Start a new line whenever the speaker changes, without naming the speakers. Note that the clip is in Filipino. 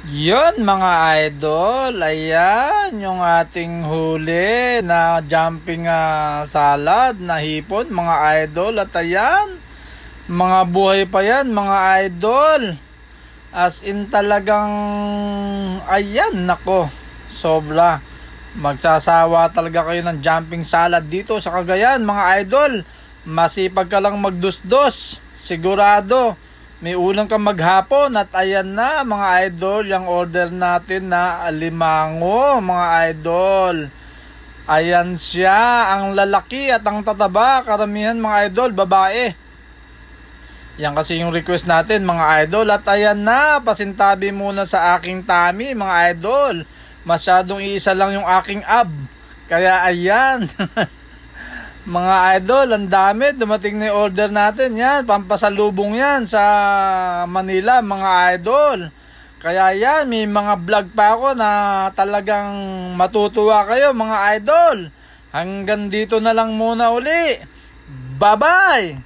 Yun mga idol, ayan yung ating huli na jumping salad na hipon mga idol. At ayan, mga buhay pa yan mga idol. As in talagang, ayan nako, sobra. Magsasawa talaga kayo ng jumping salad dito sa Cagayan mga idol. Masipag ka lang magdusdos, sigurado may ulam kang maghapon. At ayan na mga idol, yung order natin na alimango mga idol. Ayan siya, ang lalaki at ang tataba, karamihan mga idol, babae. Yan kasi yung request natin mga idol. At ayan na, pasintabi muna sa aking tummy mga idol. Masyadong iisa lang yung aking ab. Kaya ayan. Mga idol, ang dami. Dumating na yung order natin. Yan, pampasalubong yan sa Manila, mga idol. Kaya yan, may mga vlog pa ako na talagang matutuwa kayo, mga idol. Hanggang dito na lang muna uli. Bye-bye!